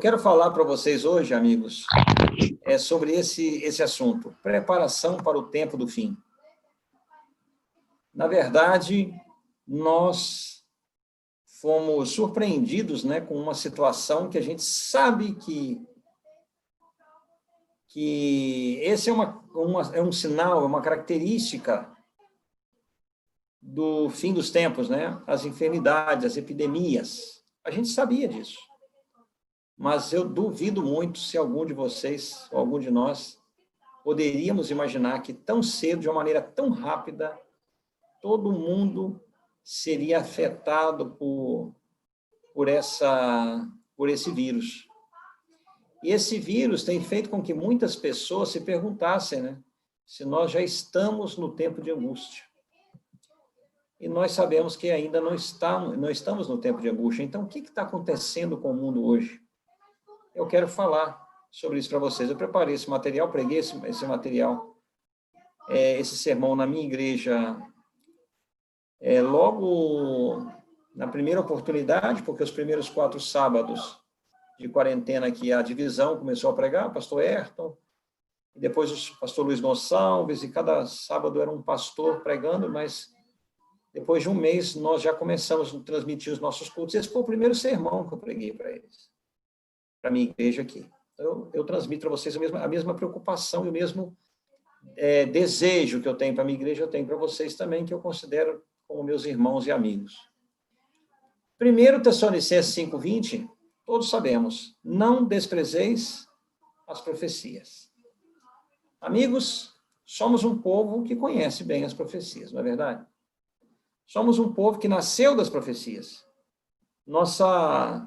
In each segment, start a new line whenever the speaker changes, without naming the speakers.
quero falar para vocês hoje, amigos, sobre esse assunto, preparação para o tempo do fim. Na verdade, nós fomos surpreendidos, né, com uma situação que a gente sabe que esse é um sinal, é uma característica do fim dos tempos, né? As enfermidades, as epidemias. A gente sabia disso. Mas eu duvido muito se algum de vocês, ou algum de nós, poderíamos imaginar que tão cedo, de uma maneira tão rápida, todo mundo seria afetado por esse vírus. E esse vírus tem feito com que muitas pessoas se perguntassem, né, se nós já estamos no tempo de angústia. E nós sabemos que ainda não estamos no tempo de angústia. Então, o que está acontecendo com o mundo hoje? Eu quero falar sobre isso para vocês. Eu preparei esse material, preguei esse material, esse sermão na minha igreja, logo na primeira oportunidade, porque os primeiros 4 sábados de quarentena que a divisão começou a pregar, o pastor Ayrton, e depois o pastor Luiz Gonçalves, e cada sábado era um pastor pregando, mas depois de um mês nós já começamos a transmitir os nossos cultos. Esse foi o primeiro sermão que eu preguei para eles, para a minha igreja aqui. Então, eu transmito para vocês a mesma preocupação e o mesmo desejo que eu tenho para a minha igreja, eu tenho para vocês também, que eu considero como meus irmãos e amigos. 1 Tessalonicenses 5:20, todos sabemos, não desprezeis as profecias. Amigos, somos um povo que conhece bem as profecias, não é verdade? Somos um povo que nasceu das profecias. Nossa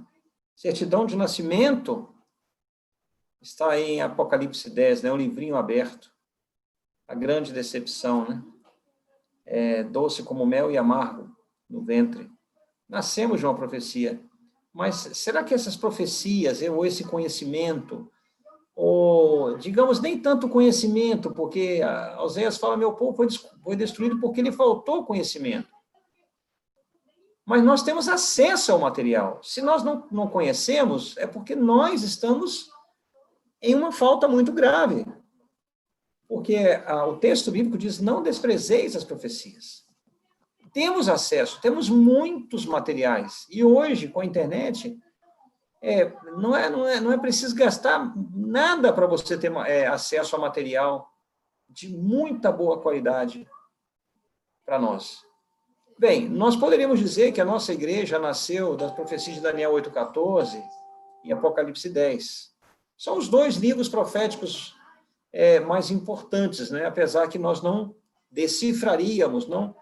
certidão de nascimento está aí em Apocalipse 10, né? Um livrinho aberto. A grande decepção, né? Doce como mel e amargo no ventre. Nascemos de uma profecia. Mas será que essas profecias, ou esse conhecimento, ou, digamos, nem tanto conhecimento, porque Oséias fala, meu povo foi destruído porque lhe faltou conhecimento. Mas nós temos acesso ao material. Se nós não conhecemos, é porque nós estamos em uma falta muito grave. Porque o texto bíblico diz, não desprezeis as profecias. Temos acesso, temos muitos materiais. E hoje, com a internet, não é preciso gastar nada para você ter acesso a material de muita boa qualidade para nós. Bem, nós poderíamos dizer que a nossa igreja nasceu das profecias de Daniel 8,14 e Apocalipse 10. São os 2 livros proféticos mais importantes, né? Apesar que nós não decifraríamos, não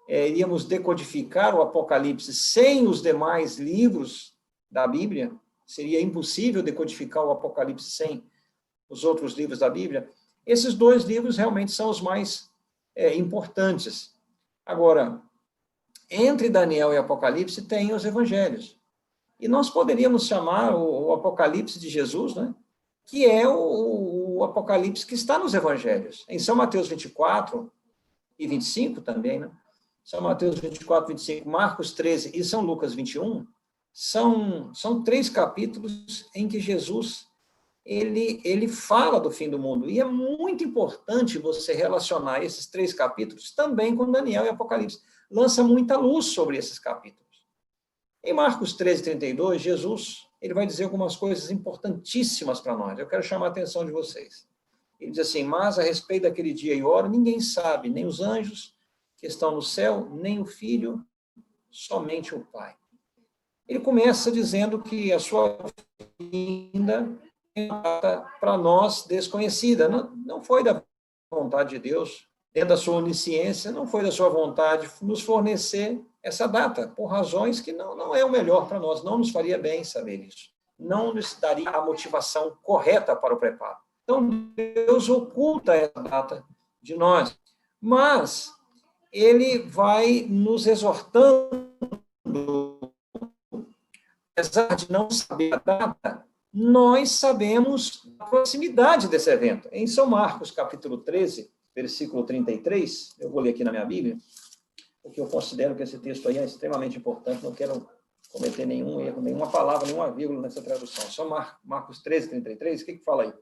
iríamos decodificar o Apocalipse sem os demais livros da Bíblia, seria impossível decodificar o Apocalipse sem os outros livros da Bíblia. Esses 2 livros realmente são os mais importantes. Agora, entre Daniel e Apocalipse tem os evangelhos. E nós poderíamos chamar o Apocalipse de Jesus, né? Que é o Apocalipse que está nos evangelhos. Em São Mateus 24 e 25 também, né? São Mateus 24, 25, Marcos 13 e São Lucas 21, são 3 capítulos em que Jesus ele fala do fim do mundo. E é muito importante você relacionar esses 3 capítulos também com Daniel e Apocalipse. Lança muita luz sobre esses capítulos. Em Marcos 13, 32, Jesus ele vai dizer algumas coisas importantíssimas para nós. Eu quero chamar a atenção de vocês. Ele diz assim, mas a respeito daquele dia e hora, ninguém sabe, nem os anjos que estão no céu, nem o Filho, somente o Pai. Ele começa dizendo que a sua vinda é para nós desconhecida. Não foi da vontade de Deus, dentro da sua onisciência, não foi da sua vontade nos fornecer essa data, por razões que não é o melhor para nós, não nos faria bem saber isso. Não nos daria a motivação correta para o preparo. Então, Deus oculta essa data de nós. Mas ele vai nos exortando, apesar de não saber a data, nós sabemos a proximidade desse evento. Em São Marcos, capítulo 13, versículo 33, eu vou ler aqui na minha Bíblia, porque eu considero que esse texto aí é extremamente importante, não quero cometer nenhum erro, nenhuma palavra, nenhuma vírgula nessa tradução. Só Marcos 13, 33, o que fala aí?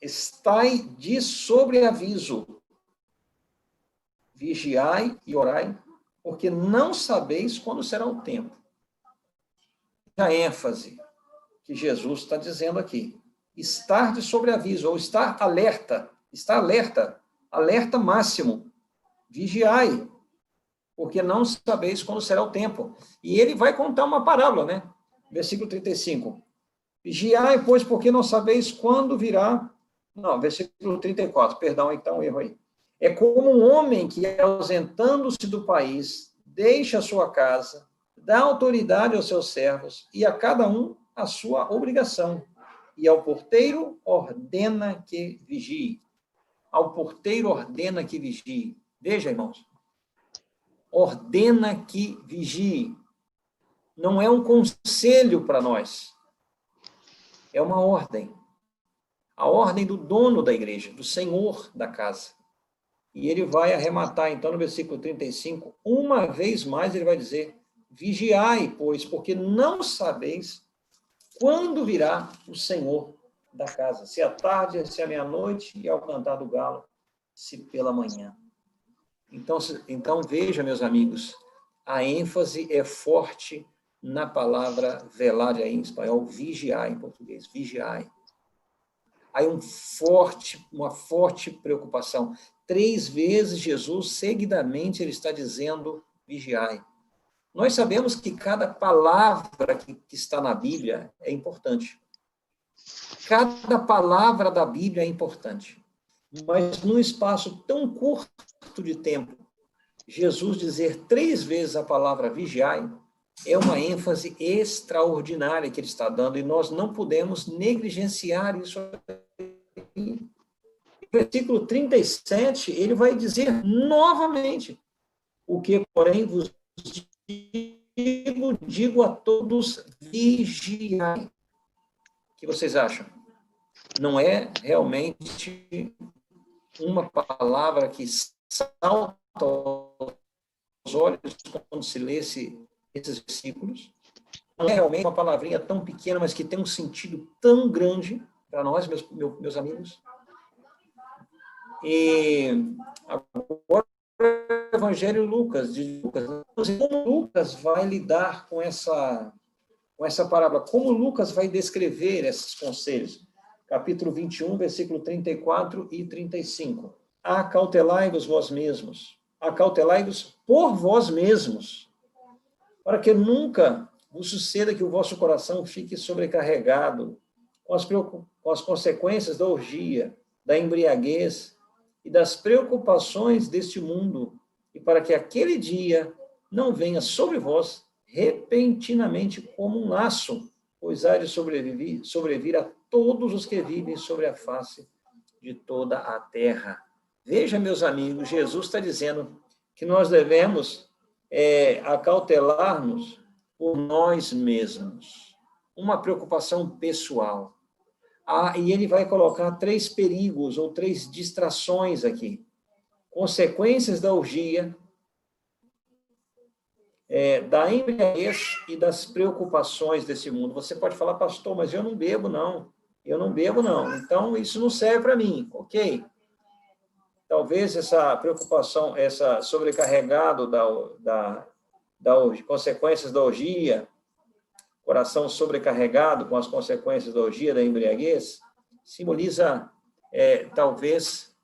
Estai de sobreaviso, vigiai e orai, porque não sabeis quando será o tempo. A ênfase que Jesus está dizendo aqui. Estar de sobreaviso, ou estar alerta, alerta máximo. Vigiai, porque não sabeis quando será o tempo. E ele vai contar uma parábola, né? Versículo 35. Vigiai, pois, porque não sabeis quando virá... Não, versículo 34, perdão, então, erro aí. É como um homem que, ausentando-se do país, deixa a sua casa, dá autoridade aos seus servos, e a cada um a sua obrigação. E ao porteiro ordena que vigie. Ao porteiro ordena que vigie. Veja, irmãos. Ordena que vigie. Não é um conselho para nós. É uma ordem. A ordem do dono da igreja, do senhor da casa. E ele vai arrematar, então, no versículo 35, uma vez mais ele vai dizer, vigiai, pois, porque não sabeis quando virá o Senhor da casa. Se à tarde, se à meia-noite, e ao cantar do galo, se pela manhã. Então, veja, meus amigos, a ênfase é forte na palavra velar, aí em espanhol, vigiar em português, vigiai. Há uma forte preocupação. 3 vezes Jesus, seguidamente, ele está dizendo, vigiai. Nós sabemos que cada palavra que está na Bíblia é importante. Cada palavra da Bíblia é importante. Mas num espaço tão curto de tempo, Jesus dizer 3 vezes a palavra vigiai é uma ênfase extraordinária que ele está dando e nós não podemos negligenciar isso. No versículo 37, ele vai dizer novamente o que, porém, vos digo a todos, vigiai. O que vocês acham? Não é realmente uma palavra que salta aos olhos quando se lê esses versículos? Não é realmente uma palavrinha tão pequena, mas que tem um sentido tão grande para nós, meus amigos? E agora o Evangelho de Lucas. Como Lucas vai lidar com essa parábola? Como Lucas vai descrever esses conselhos? Capítulo 21, versículo 34 e 35. Acautelai-vos vós mesmos. Acautelai-vos por vós mesmos, para que nunca vos suceda que o vosso coração fique sobrecarregado com as consequências da orgia, da embriaguez e das preocupações deste mundo, e para que aquele dia não venha sobre vós repentinamente como um laço, pois há de sobrevir a todos os que vivem sobre a face de toda a terra. Veja, meus amigos, Jesus está dizendo que nós devemos acautelar-nos por nós mesmos. Uma preocupação pessoal. E ele vai colocar 3 perigos ou 3 distrações aqui. Consequências da orgia, da embriaguez e das preocupações desse mundo. Você pode falar, pastor, mas eu não bebo, não. Eu não bebo, não. Então, isso não serve para mim, ok? Talvez essa preocupação, essa sobrecarregado das consequências da orgia, coração sobrecarregado com as consequências da orgia, da embriaguez, simboliza, talvez,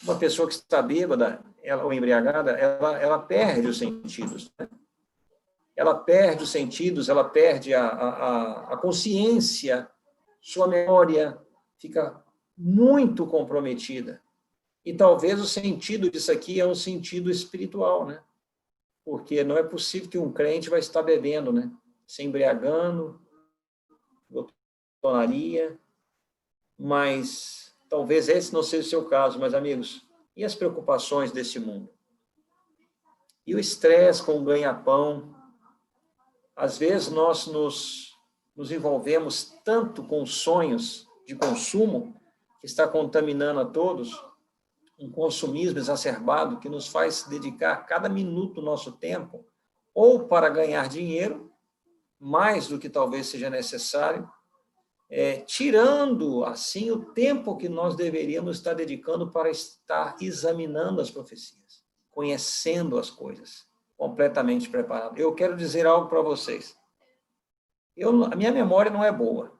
uma pessoa que está bêbada, ou embriagada, ela perde os sentidos, né? Ela perde os sentidos, ela perde a consciência, sua memória fica muito comprometida. E talvez o sentido disso aqui é um sentido espiritual, né? Porque não é possível que um crente vai estar bebendo, né? Se embriagando, glutonaria, mas talvez esse não seja o seu caso, mas, amigos, e as preocupações desse mundo? E o estresse com o ganha-pão? Às vezes nós nos envolvemos tanto com sonhos de consumo, que está contaminando a todos, um consumismo exacerbado que nos faz dedicar cada minuto do nosso tempo ou para ganhar dinheiro, mais do que talvez seja necessário, tirando, assim, o tempo que nós deveríamos estar dedicando para estar examinando as profecias, conhecendo as coisas, completamente preparado. Eu quero dizer algo para vocês. A minha memória não é boa.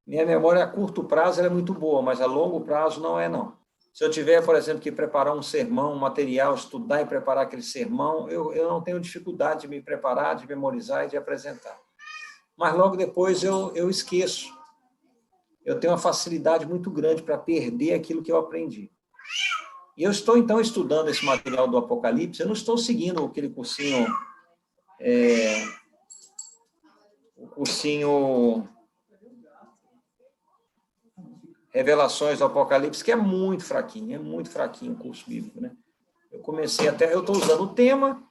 Minha memória a curto prazo ela é muito boa, mas a longo prazo não é, não. Se eu tiver, por exemplo, que preparar um sermão, um material, estudar e preparar aquele sermão, eu não tenho dificuldade de me preparar, de memorizar e de apresentar. Mas logo depois eu esqueço. Eu tenho uma facilidade muito grande para perder aquilo que eu aprendi. E eu estou, então, estudando esse material do Apocalipse, eu não estou seguindo aquele cursinho... o cursinho Revelações do Apocalipse, que é muito fraquinho o curso bíblico, né? Eu estou usando o tema,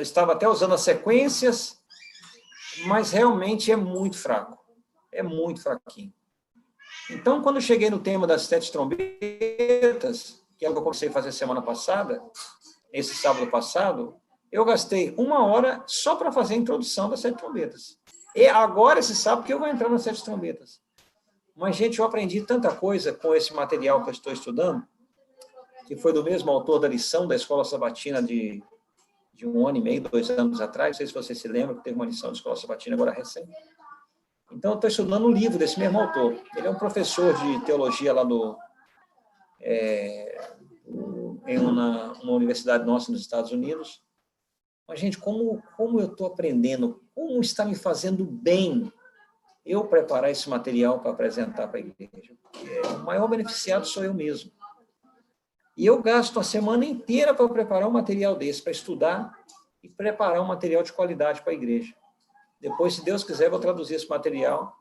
estava até usando as sequências, mas realmente é muito fraco, é muito fraquinho. Então, quando eu cheguei no tema das 7 trombetas, que é o que eu comecei a fazer semana passada, esse sábado passado, eu gastei 1 hora só para fazer a introdução das 7 trombetas. E agora, esse sábado, que eu vou entrar nas 7 trombetas. Mas, gente, eu aprendi tanta coisa com esse material que eu estou estudando, que foi do mesmo autor da lição da Escola Sabatina de 1 ano e meio, 2 anos atrás. Não sei se você se lembra, que teve uma lição de Escola Sabatina agora recente. Então, eu estou estudando um livro desse mesmo autor. Ele é um professor de teologia lá em uma universidade nossa nos Estados Unidos. Mas, gente, como eu estou aprendendo, como está me fazendo bem eu preparar esse material para apresentar para a igreja. Porque o maior beneficiado sou eu mesmo. E eu gasto a semana inteira para preparar um material desse, para estudar e preparar um material de qualidade para a igreja. Depois, se Deus quiser, eu vou traduzir esse material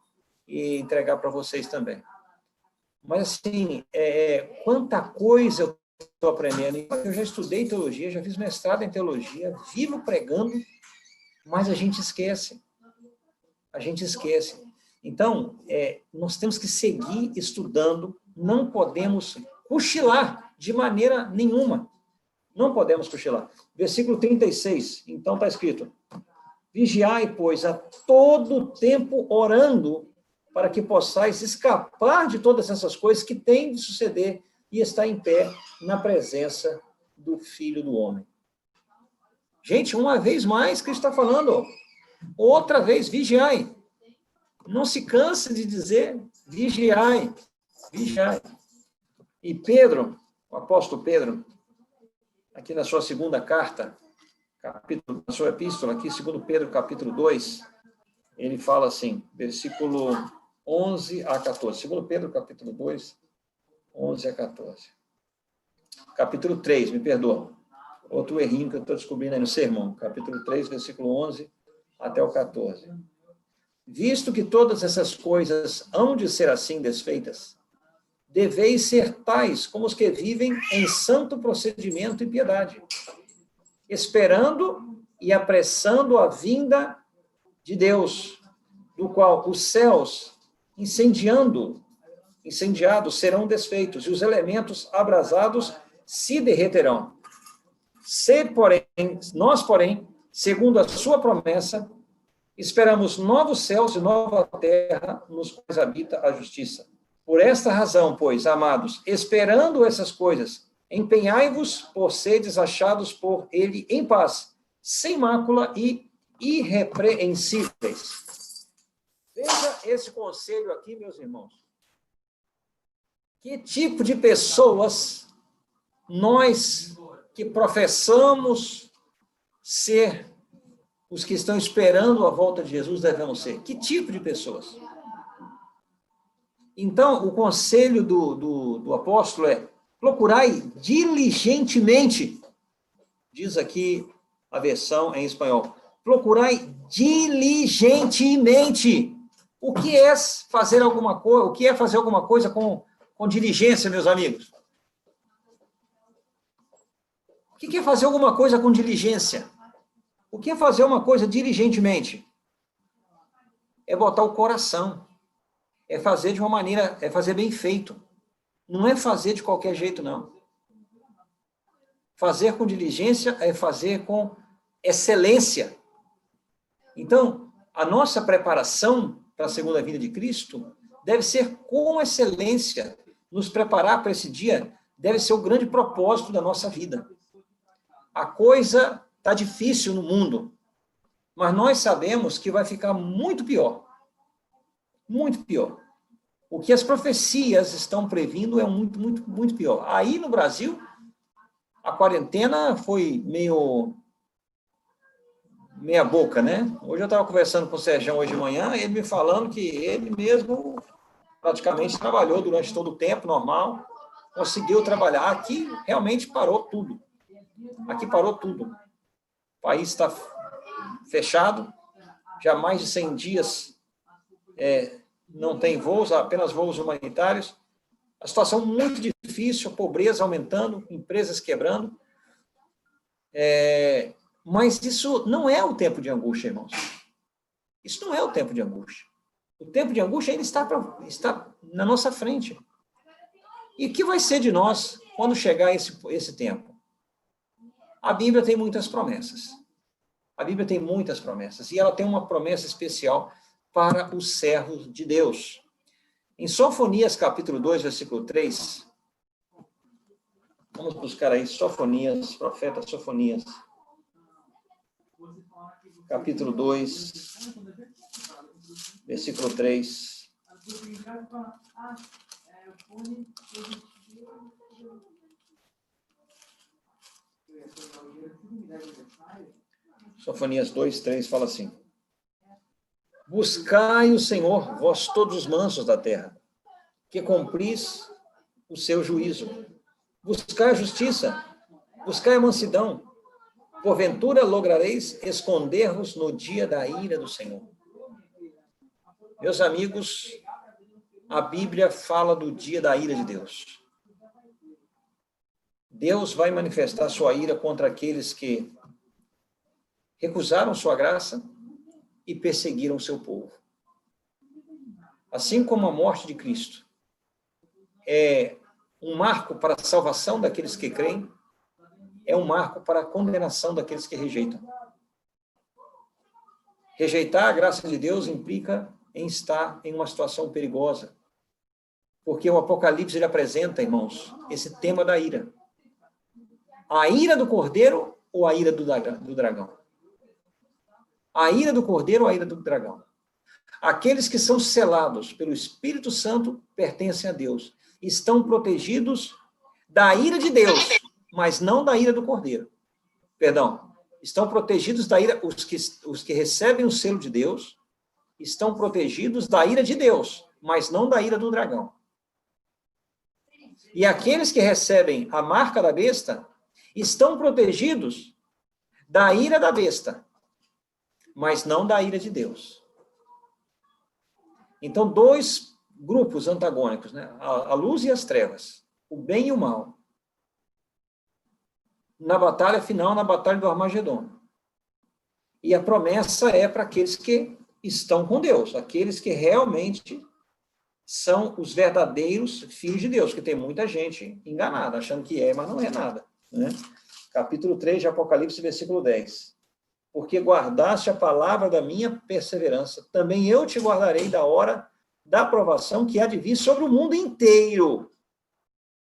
e entregar para vocês também. Mas, assim, quanta coisa eu estou aprendendo. Eu já estudei teologia, já fiz mestrado em teologia, vivo pregando, mas a gente esquece. A gente esquece. Então, nós temos que seguir estudando, não podemos cochilar de maneira nenhuma. Não podemos cochilar. Versículo 36, então está escrito: vigiai, pois, a todo tempo orando, para que possais escapar de todas essas coisas que têm de suceder e estar em pé na presença do Filho do Homem. Gente, uma vez mais, Cristo está falando, outra vez, vigiai. Não se canse de dizer vigiai, vigiai. E Pedro, o apóstolo Pedro, aqui na sua segunda carta, na sua epístola, aqui, 2 Pedro, capítulo 2, ele fala assim, versículo 11 a 14. 2 Pedro, capítulo 2, 11 a 14. Capítulo 3, me perdoa. Outro errinho que eu estou descobrindo aí no sermão. Capítulo 3, versículo 11 até o 14. Visto que todas essas coisas hão de ser assim desfeitas, deveis ser tais como os que vivem em santo procedimento e piedade, esperando e apressando a vinda de Deus, do qual os céus, incendiados, serão desfeitos, e os elementos abrasados se derreterão. Nós, porém, segundo a sua promessa, esperamos novos céus e nova terra, nos quais habita a justiça. Por esta razão, pois, amados, esperando essas coisas, empenhai-vos por seres achados por ele em paz, sem mácula e irrepreensíveis. Veja esse conselho aqui, meus irmãos. Que tipo de pessoas nós que professamos ser os que estão esperando a volta de Jesus devemos ser? Que tipo de pessoas? Então, o conselho do apóstolo é: procurai diligentemente, diz aqui a versão em espanhol, procurai diligentemente. O que é fazer alguma coisa? O que é fazer alguma coisa com diligência, meus amigos? O que é fazer alguma coisa com diligência? O que é fazer uma coisa diligentemente? É botar o coração. É fazer de uma maneira, é fazer bem feito. Não é fazer de qualquer jeito, não. Fazer com diligência é fazer com excelência. Então, a nossa preparação para a segunda vinda de Cristo deve ser com excelência. Nos preparar para esse dia deve ser o grande propósito da nossa vida. A coisa está difícil no mundo, mas nós sabemos que vai ficar muito pior. Muito pior. O que as profecias estão previndo é muito, muito, muito pior. Aí no Brasil, a quarentena foi meia boca, né? Hoje eu estava conversando com o Sérgio hoje de manhã, ele me falando que ele mesmo praticamente trabalhou durante todo o tempo normal, conseguiu trabalhar. Aqui realmente parou tudo. Aqui parou tudo. O país está fechado, já há mais de 100 dias não tem voos, apenas voos humanitários. A situação muito difícil, a pobreza aumentando, empresas quebrando. Mas isso não é o tempo de angústia, irmãos. Isso não é o tempo de angústia. O tempo de angústia ainda está na nossa frente. E o que vai ser de nós quando chegar esse tempo? A Bíblia tem muitas promessas. A Bíblia tem muitas promessas. E ela tem uma promessa especial para os servos de Deus. Em Sofonias, capítulo 2, versículo 3, vamos buscar aí Sofonias, profeta Sofonias, capítulo 2, versículo 3. Sofonias 2, 3 fala assim: buscai o Senhor, vós todos os mansos da terra, que cumpris o seu juízo. Buscai a justiça, buscai a mansidão. Porventura lograreis esconder-vos no dia da ira do Senhor. Meus amigos, a Bíblia fala do dia da ira de Deus. Deus vai manifestar sua ira contra aqueles que recusaram sua graça e perseguiram seu povo. Assim como a morte de Cristo é um marco para a salvação daqueles que creem, é um marco para a condenação daqueles que rejeitam. Rejeitar a graça de Deus implica em estar em uma situação perigosa, porque o Apocalipse ele apresenta, irmãos, esse tema da ira. A ira do cordeiro ou a ira do dragão? A ira do cordeiro ou a ira do dragão? Aqueles que são selados pelo Espírito Santo pertencem a Deus. Estão protegidos da ira de Deus, mas não da ira do cordeiro. Perdão. Estão protegidos da ira, os que recebem o selo de Deus, estão protegidos da ira de Deus, mas não da ira do dragão. E aqueles que recebem a marca da besta, estão protegidos da ira da besta, mas não da ira de Deus. Então, dois grupos antagônicos, né? A luz e as trevas, o bem e o mal. Na batalha final, na batalha do Armagedon. E a promessa é para aqueles que estão com Deus, aqueles que realmente são os verdadeiros filhos de Deus, que tem muita gente enganada, achando que é, mas não é nada. Né? Capítulo 3 de Apocalipse, versículo 10. Porque guardaste a palavra da minha perseverança, também eu te guardarei da hora da aprovação que há de vir sobre o mundo inteiro,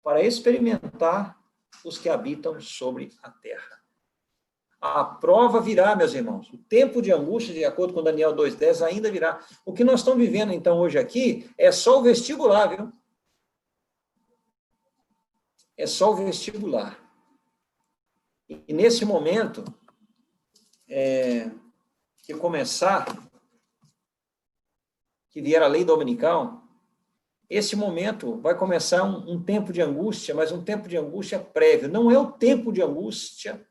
para experimentar os que habitam sobre a terra. A prova virá, meus irmãos. O tempo de angústia, de acordo com Daniel 2,10, ainda virá. O que nós estamos vivendo, então, hoje aqui, é só o vestibular, viu? É só o vestibular. E nesse momento, que começar, que vier a lei dominical, esse momento vai começar um tempo de angústia, mas um tempo de angústia prévio. Não é o tempo de angústia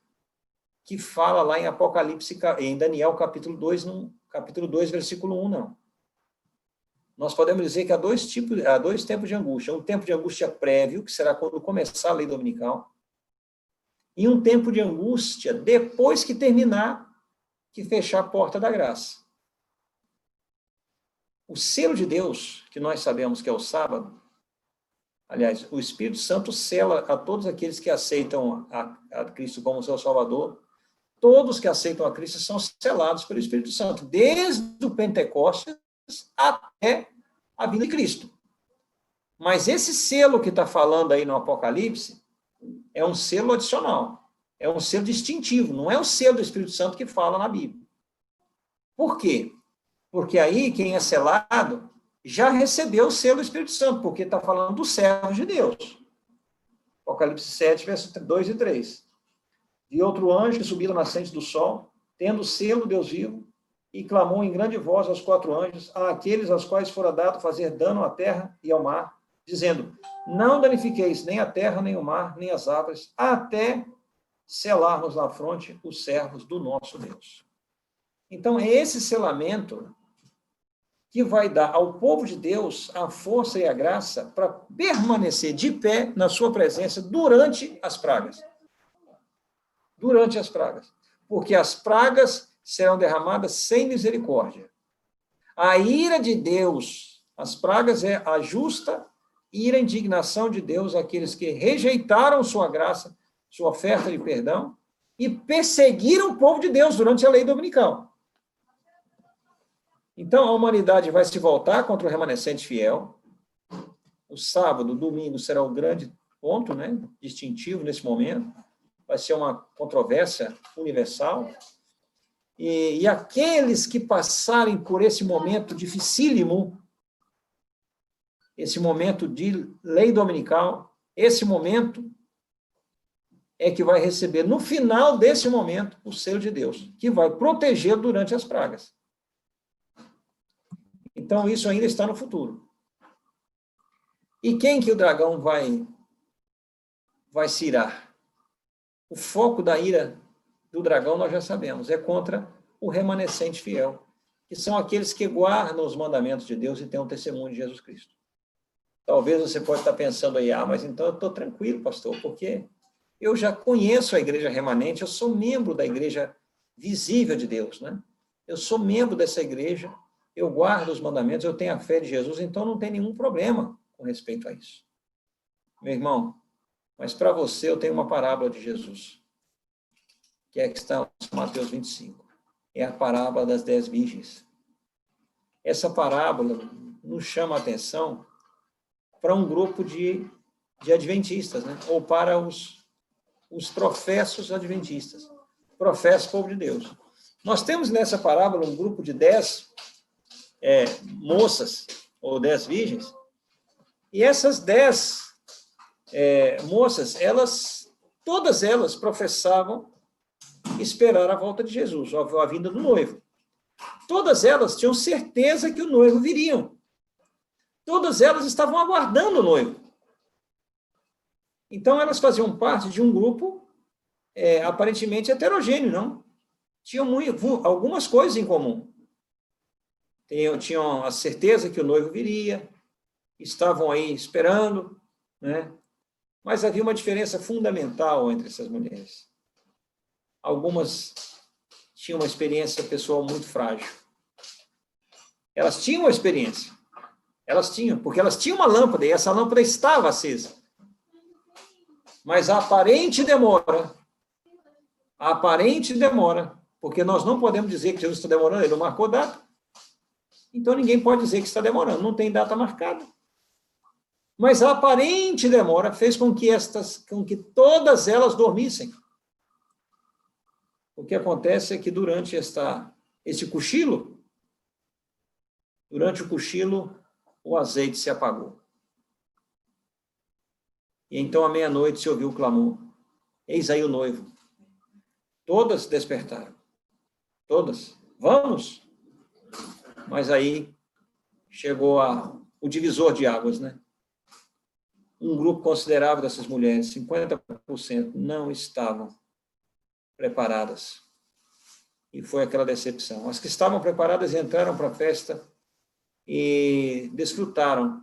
que fala lá em Apocalipse, em Daniel, capítulo 2, capítulo 2, versículo 1, não. Nós podemos dizer que há dois tempos de angústia. Um tempo de angústia prévio, que será quando começar a lei dominical, e um tempo de angústia depois que terminar, que fechar a porta da graça. O selo de Deus, que nós sabemos que é o sábado, aliás, o Espírito Santo sela a todos aqueles que aceitam a Cristo como seu Salvador, todos que aceitam a Cristo são selados pelo Espírito Santo, desde o Pentecostes até a vinda de Cristo. Mas esse selo que está falando aí no Apocalipse é um selo adicional, é um selo distintivo, não é o selo do Espírito Santo que fala na Bíblia. Por quê? Porque aí quem é selado já recebeu o selo do Espírito Santo, porque está falando dos servos de Deus. Apocalipse 7, versos 2 e 3. E outro anjo que subiu da nascente do sol, tendo o selo de Deus vivo, e clamou em grande voz aos 4 anjos, àqueles aos quais fora dado fazer dano à terra e ao mar, dizendo, não danifiqueis nem a terra, nem o mar, nem as árvores, até selarmos na fronte os servos do nosso Deus. Então, é esse selamento que vai dar ao povo de Deus a força e a graça para permanecer de pé na sua presença durante as pragas. Durante as pragas. Porque as pragas serão derramadas sem misericórdia. A ira de Deus, as pragas é a justa ira e indignação de Deus àqueles que rejeitaram sua graça, sua oferta de perdão, e perseguiram o povo de Deus durante a lei dominical. Então, a humanidade vai se voltar contra o remanescente fiel. O sábado, o domingo será o grande ponto, né, distintivo nesse momento. Vai ser uma controvérsia universal. E aqueles que passarem por esse momento dificílimo, esse momento de lei dominical, esse momento é que vai receber, no final desse momento, o selo de Deus, que vai proteger durante as pragas. Então, isso ainda está no futuro. E quem que o dragão vai se irar? O foco da ira do dragão, nós já sabemos, é contra o remanescente fiel, que são aqueles que guardam os mandamentos de Deus e têm um testemunho de Jesus Cristo. Talvez você pode estar pensando aí, mas então eu estou tranquilo, pastor, porque eu já conheço a igreja remanente, eu sou membro da igreja visível de Deus, né? Eu sou membro dessa igreja, eu guardo os mandamentos, eu tenho a fé de Jesus, então não tem nenhum problema com respeito a isso. Meu irmão, mas para você eu tenho uma parábola de Jesus, que é que está em Mateus 25. É a parábola das 10 virgens. Essa parábola nos chama a atenção para um grupo de adventistas, né? Ou para os professos adventistas, professos povo de Deus. Nós temos nessa parábola um grupo de 10 moças, ou 10 virgens, e essas 10 moças, todas elas professavam esperar a volta de Jesus, a vinda do noivo. Todas elas tinham certeza que o noivo viria. Todas elas estavam aguardando o noivo. Então, elas faziam parte de um grupo aparentemente heterogêneo, não? Tinham algumas coisas em comum. Tinham a certeza que o noivo viria, estavam aí esperando, né? Mas havia uma diferença fundamental entre essas mulheres. Algumas tinham uma experiência pessoal muito frágil. Elas tinham uma experiência. Elas tinham, porque elas tinham uma lâmpada, e essa lâmpada estava acesa. Mas a aparente demora, porque nós não podemos dizer que Jesus está demorando, ele não marcou data. Então ninguém pode dizer que está demorando, não tem data marcada. Mas a aparente demora fez com que todas elas dormissem. O que acontece é que durante esse cochilo, o azeite se apagou. E então, à meia-noite, se ouviu o clamor. Eis aí o noivo. Todas despertaram. Todas. Vamos! Mas aí chegou o divisor de águas, né? Um grupo considerável dessas mulheres, 50%, não estavam preparadas. E foi aquela decepção. As que estavam preparadas entraram para a festa e desfrutaram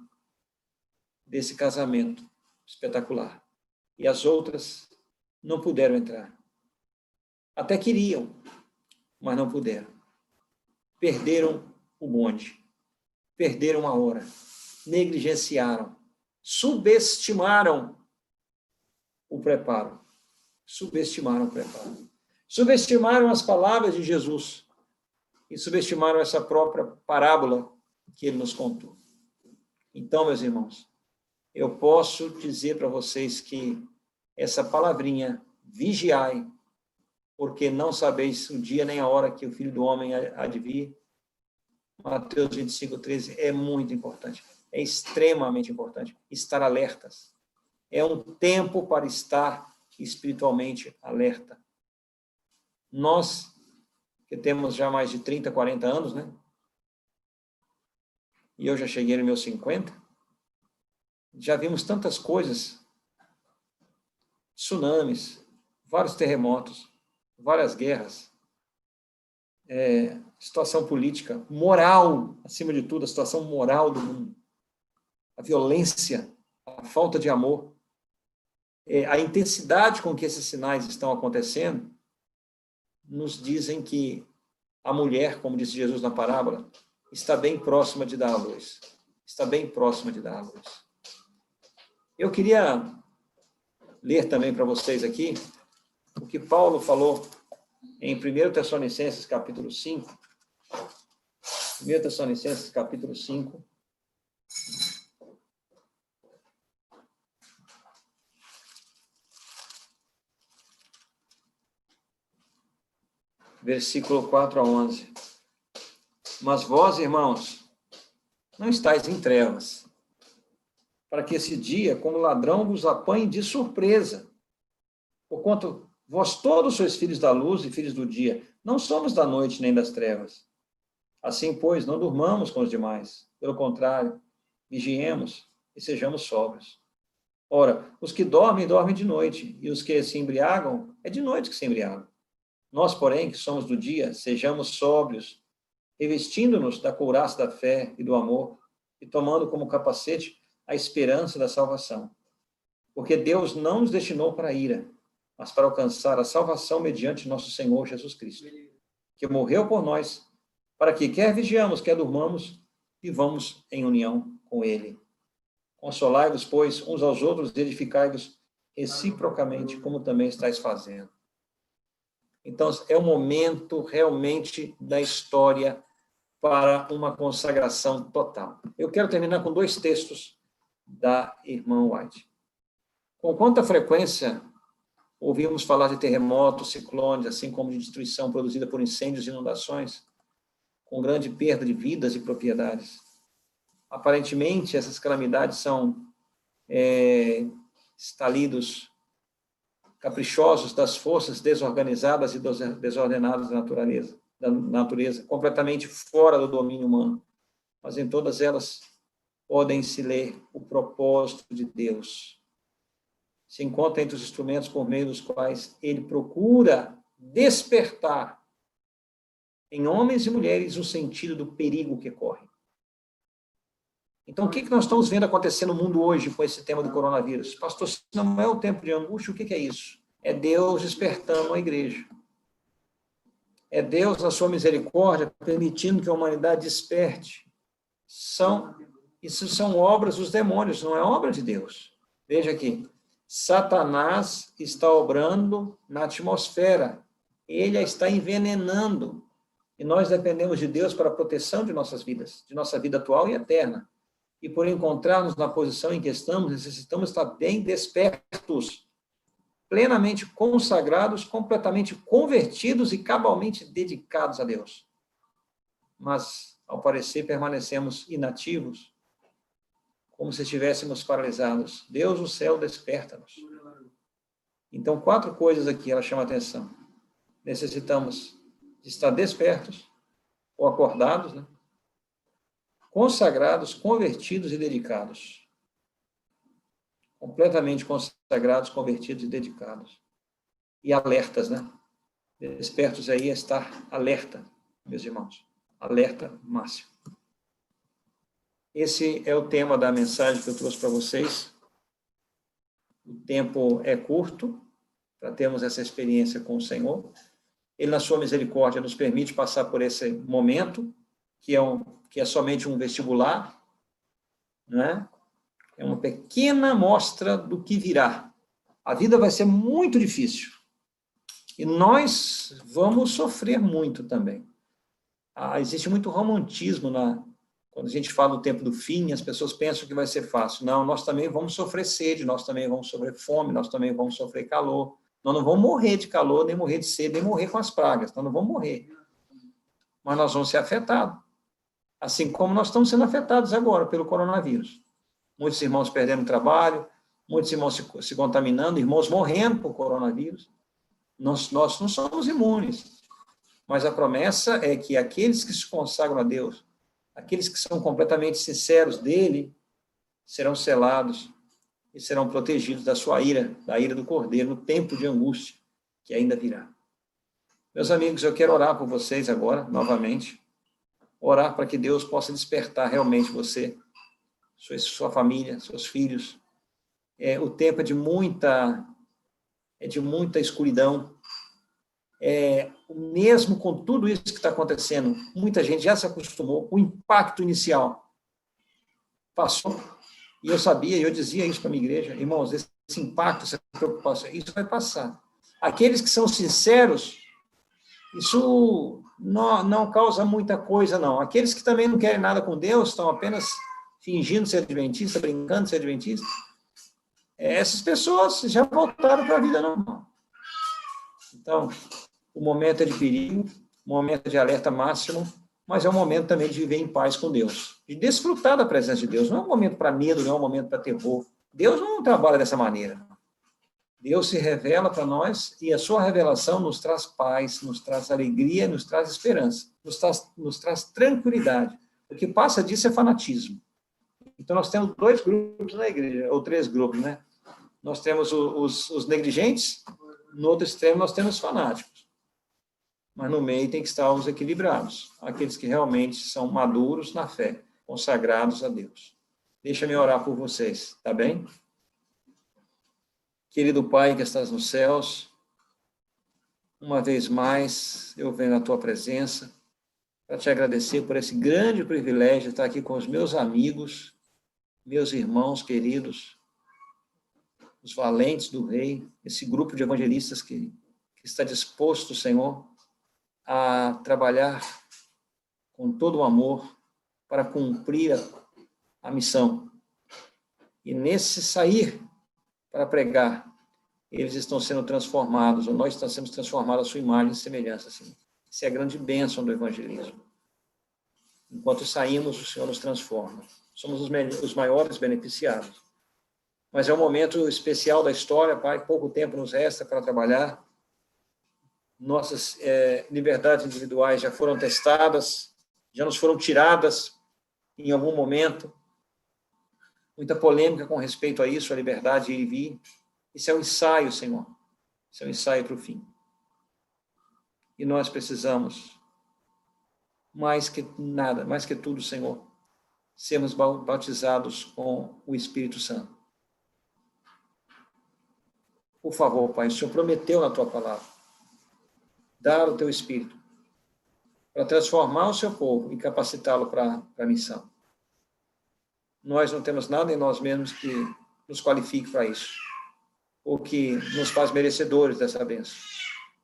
desse casamento espetacular. E as outras não puderam entrar. Até queriam, mas não puderam. Perderam o bonde. Perderam a hora. Negligenciaram. Subestimaram o preparo. Subestimaram as palavras de Jesus e subestimaram essa própria parábola que ele nos contou. Então, meus irmãos, eu posso dizer para vocês que essa palavrinha, vigiai, porque não sabeis o dia nem a hora que o Filho do Homem há de vir, Mateus 25:13, é muito importante, é extremamente importante estar alertas. É um tempo para estar espiritualmente alerta. Nós, que temos já mais de 30, 40 anos, né? E eu já cheguei nos meus 50, já vimos tantas coisas, tsunamis, vários terremotos, várias guerras, situação política, moral, acima de tudo, a situação moral do mundo, a violência, a falta de amor, a intensidade com que esses sinais estão acontecendo, nos dizem que a mulher, como disse Jesus na parábola, está bem próxima de dar à luz. Está bem próxima de dar à luz. Eu queria ler também para vocês aqui o que Paulo falou em 1 Tessalonicenses, capítulo 5. 1 Tessalonicenses, capítulo 5. Versículo 4 a 11. Mas vós, irmãos, não estáis em trevas, para que esse dia, como ladrão, vos apanhe de surpresa. Porquanto vós todos sois filhos da luz e filhos do dia, não somos da noite nem das trevas. Assim, pois, não durmamos com os demais. Pelo contrário, vigiemos e sejamos sóbrios. Ora, os que dormem, dormem de noite, e os que se embriagam, é de noite que se embriagam. Nós, porém, que somos do dia, sejamos sóbrios, revestindo-nos da couraça da fé e do amor, e tomando como capacete a esperança da salvação. Porque Deus não nos destinou para a ira, mas para alcançar a salvação mediante nosso Senhor Jesus Cristo, que morreu por nós, para que, quer vigiamos, quer durmamos, vivamos em união com Ele. Consolai-vos, pois, uns aos outros e edificai-vos reciprocamente, como também estáis fazendo. Então, é o momento realmente da história para uma consagração total. Eu quero terminar com 2 textos da irmã White. Com quanta frequência ouvimos falar de terremotos, ciclones, assim como de destruição produzida por incêndios e inundações, com grande perda de vidas e propriedades. Aparentemente, essas calamidades são estalidos caprichosos das forças desorganizadas e desordenadas da natureza, completamente fora do domínio humano. Mas em todas elas podem-se ler o propósito de Deus. Se encontra entre os instrumentos por meio dos quais ele procura despertar em homens e mulheres o sentido do perigo que corre. Então, o que nós estamos vendo acontecer no mundo hoje com esse tema do coronavírus? Pastor, se não é o tempo de angústia, o que é isso? É Deus despertando a igreja. É Deus, na sua misericórdia, permitindo que a humanidade desperte. Isso são obras dos demônios, não é obra de Deus. Veja aqui, Satanás está obrando na atmosfera. Ele a está envenenando. E nós dependemos de Deus para a proteção de nossas vidas, de nossa vida atual e eterna. E por encontrarmos na posição em que estamos, necessitamos estar bem despertos, plenamente consagrados, completamente convertidos e cabalmente dedicados a Deus. Mas, ao parecer, permanecemos inativos, como se estivéssemos paralisados. Deus, o céu, desperta-nos. Então, 4 coisas aqui ela chama a atenção. Necessitamos de estar despertos, ou acordados, né? Consagrados, convertidos e dedicados. Completamente consagrados, convertidos e dedicados. E alertas, né? Despertos aí é estar alerta, meus irmãos. Alerta máximo. Esse é o tema da mensagem que eu trouxe para vocês. O tempo é curto para termos essa experiência com o Senhor. Ele, na sua misericórdia, nos permite passar por esse momento, que é somente um vestibular, né? É uma pequena amostra do que virá. A vida vai ser muito difícil. E nós vamos sofrer muito também. Existe muito romantismo quando a gente fala do tempo do fim, as pessoas pensam que vai ser fácil. Não, nós também vamos sofrer sede, nós também vamos sofrer fome, nós também vamos sofrer calor. Nós não vamos morrer de calor, nem morrer de sede, nem morrer com as pragas. Nós não vamos morrer. Mas nós vamos ser afetados. Assim como nós estamos sendo afetados agora pelo coronavírus. Muitos irmãos perdendo trabalho, muitos irmãos se contaminando, irmãos morrendo por coronavírus. Nós não somos imunes. Mas a promessa é que aqueles que se consagram a Deus, aqueles que são completamente sinceros dele, serão selados e serão protegidos da sua ira, da ira do Cordeiro, no tempo de angústia que ainda virá. Meus amigos, eu quero orar por vocês agora, novamente. Orar para que Deus possa despertar realmente você, sua família, seus filhos. O tempo é de muita escuridão. Mesmo com tudo isso que está acontecendo, muita gente já se acostumou, o impacto inicial passou, e eu sabia, eu dizia isso para a minha igreja, irmãos, esse impacto, essa preocupação, isso vai passar. Aqueles que são sinceros, isso não causa muita coisa, não. Aqueles que também não querem nada com Deus, estão apenas fingindo ser adventista, brincando de ser adventista, essas pessoas já voltaram para a vida normal. Então, o momento é de perigo, o momento é de alerta máximo, mas é um momento também de viver em paz com Deus, de desfrutar da presença de Deus. Não é um momento para medo, não é um momento para terror. Deus não trabalha dessa maneira. Deus se revela para nós e a sua revelação nos traz paz, nos traz alegria, nos traz esperança, nos traz tranquilidade. O que passa disso é fanatismo. Então, nós temos 2 grupos na igreja, ou 3 grupos, né? Nós temos os negligentes, no outro extremo nós temos os fanáticos. Mas no meio tem que estar os equilibrados, aqueles que realmente são maduros na fé, consagrados a Deus. Deixa-me orar por vocês, tá bem? Querido Pai que estás nos céus, uma vez mais eu venho à tua presença para te agradecer por esse grande privilégio de estar aqui com os meus amigos, meus irmãos queridos, os valentes do Rei, esse grupo de evangelistas que está disposto, Senhor, a trabalhar com todo o amor para cumprir a missão. E nesse sair para pregar, eles estão sendo transformados, ou nós estamos sendo transformados à sua imagem e semelhança. Assim. Isso é a grande bênção do evangelismo. Enquanto saímos, o Senhor nos transforma. Somos os maiores beneficiados. Mas é um momento especial da história, Pai, pouco tempo nos resta para trabalhar. Nossas liberdades individuais já foram testadas, já nos foram tiradas em algum momento. Muita polêmica com respeito a isso, a liberdade de ir e vir. Isso é um ensaio, Senhor. Isso é um ensaio para o fim. E nós precisamos, mais que nada, mais que tudo, Senhor, sermos batizados com o Espírito Santo. Por favor, Pai, o Senhor prometeu na tua palavra dar o teu Espírito para transformar o seu povo e capacitá-lo para a missão. Nós não temos nada em nós mesmos que nos qualifique para isso, ou que nos faz merecedores dessa bênção.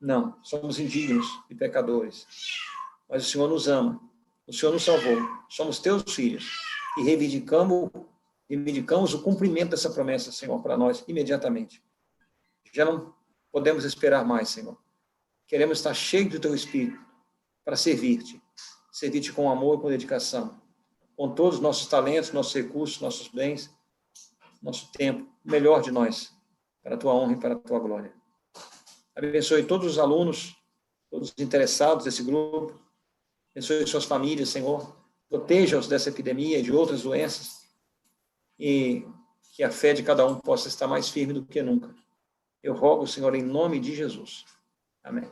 Não, somos indignos e pecadores. Mas o Senhor nos ama, o Senhor nos salvou, somos teus filhos, e reivindicamos o cumprimento dessa promessa, Senhor, para nós imediatamente. Já não podemos esperar mais, Senhor. Queremos estar cheios do teu Espírito para servir-te com amor e com dedicação, com todos os nossos talentos, nossos recursos, nossos bens, nosso tempo, o melhor de nós, para a tua honra e para a tua glória. Abençoe todos os alunos, todos os interessados desse grupo, abençoe suas famílias, Senhor, proteja-os dessa epidemia e de outras doenças, e que a fé de cada um possa estar mais firme do que nunca. Eu rogo, Senhor, em nome de Jesus. Amém.